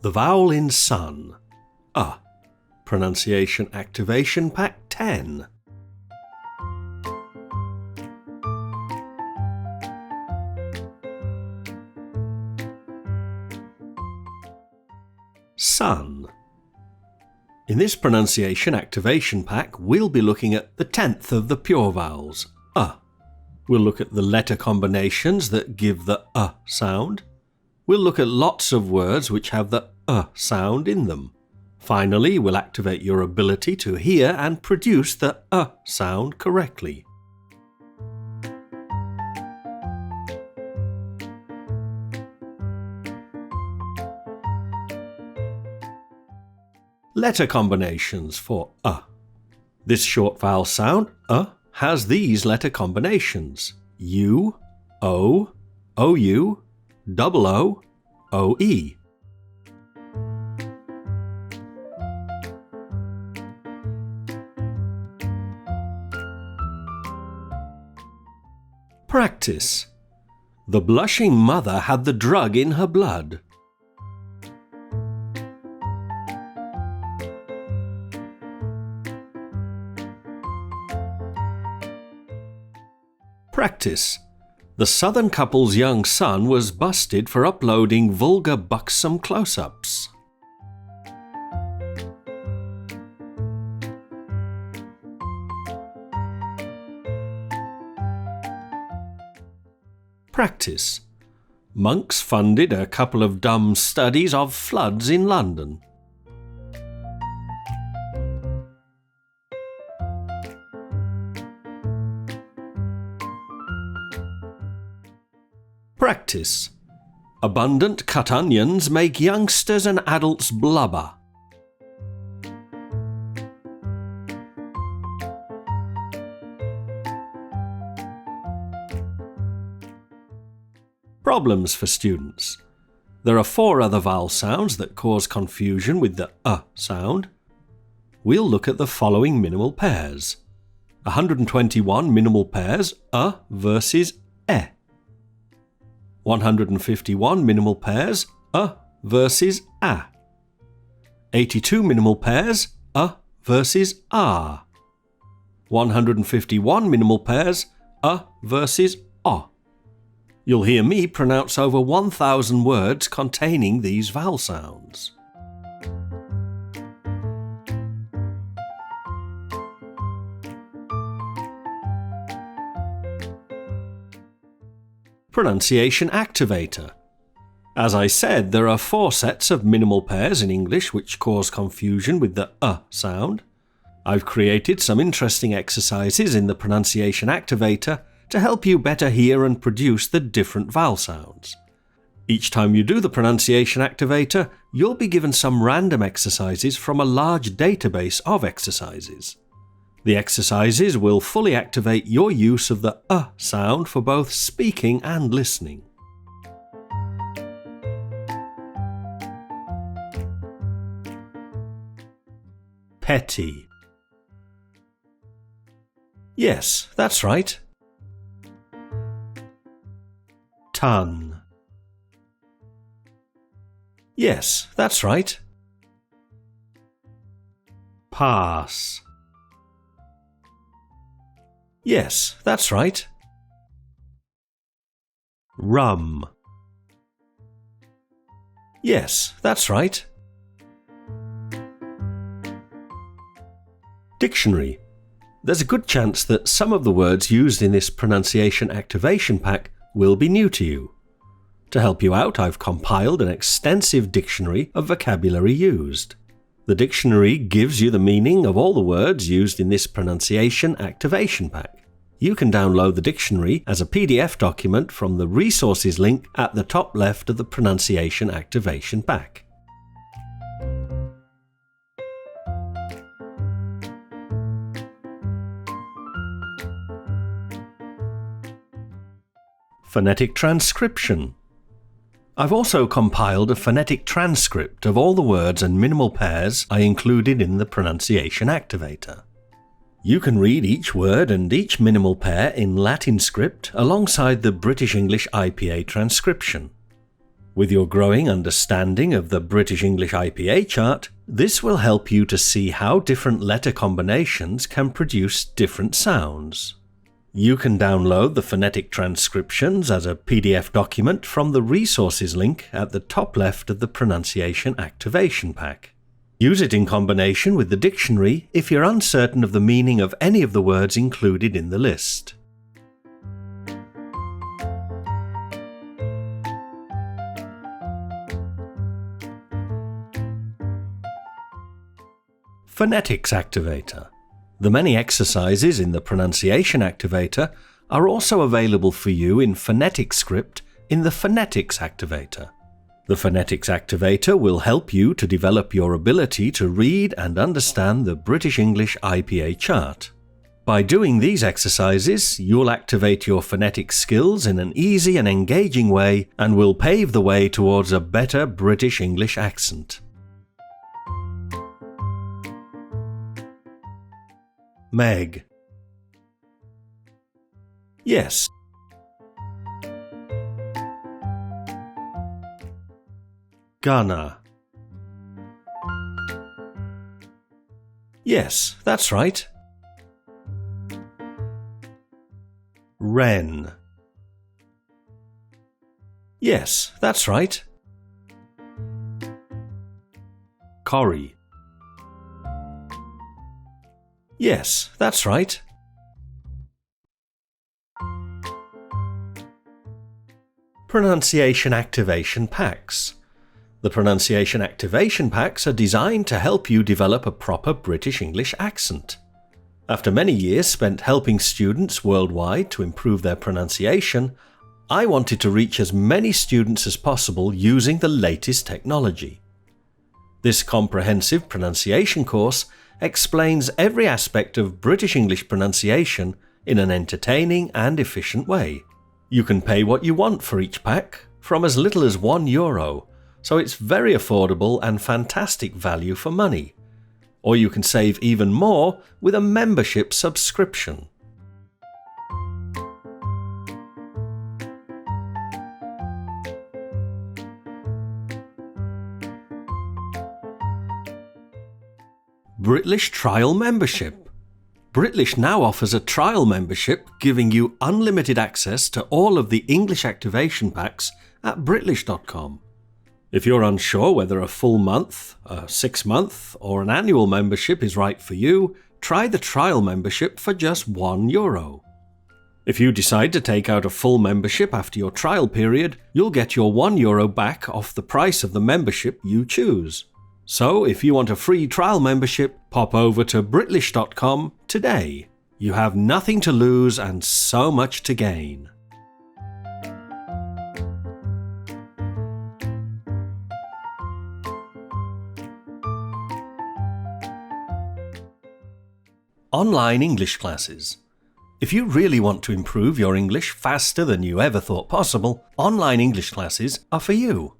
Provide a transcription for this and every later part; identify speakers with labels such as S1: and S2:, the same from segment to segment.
S1: The vowel in sun. Pronunciation Activation Pack 10. Sun. In this pronunciation activation pack, we'll be looking at the 10th of the pure vowels, We'll look at the letter combinations that give the sound. We'll look at lots of words which have the sound in them. Finally, we'll activate your ability to hear and produce the sound correctly. Letter combinations for This short vowel sound, has these letter combinations: U, O, OU, double O, OE. Practice. The blushing mother had the drug in her blood. Practice. The Southern couple's young son was busted for uploading vulgar buxom close-ups. Practice. Monks funded a couple of dumb studies of floods in London. Practice. Abundant cut onions make youngsters and adults blubber. Problems for students. There are 4 other vowel sounds that cause confusion with the sound. We'll look at the following minimal pairs. 121 minimal pairs versus 151 minimal pairs versus 82 minimal pairs versus 151 minimal pairs versus You'll hear me pronounce over 1,000 words containing these vowel sounds. Pronunciation activator. As I said, there are 4 sets of minimal pairs in English which cause confusion with the sound. I've created some interesting exercises in the pronunciation activator to help you better hear and produce the different vowel sounds. Each time you do the pronunciation activator, you'll be given some random exercises from a large database of exercises. The exercises will fully activate your use of the sound for both speaking and listening. Petty. Yes, that's right. Ton. Yes, that's right. Pass. Yes, that's right. Rum. Yes, that's right. Dictionary. There's a good chance that some of the words used in this pronunciation activation pack will be new to you. To help you out, I've compiled an extensive dictionary of vocabulary used. The dictionary gives you the meaning of all the words used in this pronunciation activation pack. You can download the dictionary as a PDF document from the resources link at the top left of the pronunciation activation pack. Phonetic transcription. I've also compiled a phonetic transcript of all the words and minimal pairs I included in the pronunciation activator. You can read each word and each minimal pair in Latin script alongside the British English IPA transcription. With your growing understanding of the British English IPA chart, this will help you to see how different letter combinations can produce different sounds. You can download the phonetic transcriptions as a PDF document from the resources link at the top left of the pronunciation activation pack. Use it in combination with the dictionary if you're uncertain of the meaning of any of the words included in the list. Phonetics activator. The many exercises in the pronunciation activator are also available for you in phonetic script in the Phonetics activator. The Phonetics activator will help you to develop your ability to read and understand the British English IPA chart. By doing these exercises, you'll activate your phonetic skills in an easy and engaging way and will pave the way towards a better British English accent. Meg. Yes. Ghana. Yes, that's right. Wren. Yes, that's right. Corrie. Yes, that's right. Pronunciation activation packs. The pronunciation activation packs are designed to help you develop a proper British English accent. After many years spent helping students worldwide to improve their pronunciation, I wanted to reach as many students as possible using the latest technology. This comprehensive pronunciation course explains every aspect of British English pronunciation in an entertaining and efficient way. You can pay what you want for each pack, from as little as €1, so it's very affordable and fantastic value for money. Or you can save even more with a membership subscription. Britlish Trial Membership. Britlish now offers a trial membership giving you unlimited access to all of the English activation packs at Britlish.com. If you're unsure whether a full month, a 6-month, or an annual membership is right for you, try the trial membership for just €1. If you decide to take out a full membership after your trial period, you'll get your €1 back off the price of the membership you choose. So if you want a free trial membership, pop over to Britlish.com today. You have nothing to lose and so much to gain. Online English classes. If you really want to improve your English faster than you ever thought possible, online English classes are for you.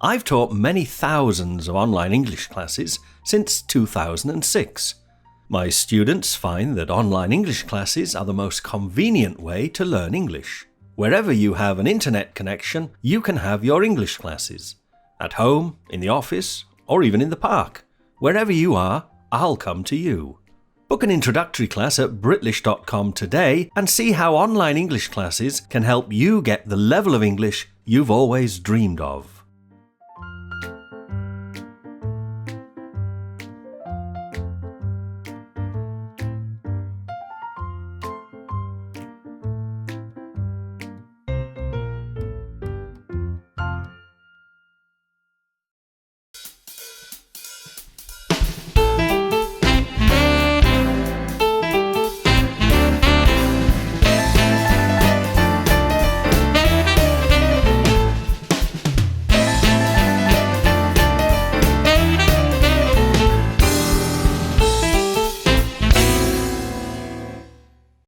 S1: I've taught many thousands of online English classes since 2006. My students find that online English classes are the most convenient way to learn English. Wherever you have an internet connection, you can have your English classes. At home, in the office, or even in the park. Wherever you are, I'll come to you. Book an introductory class at Britlish.com today and see how online English classes can help you get the level of English you've always dreamed of.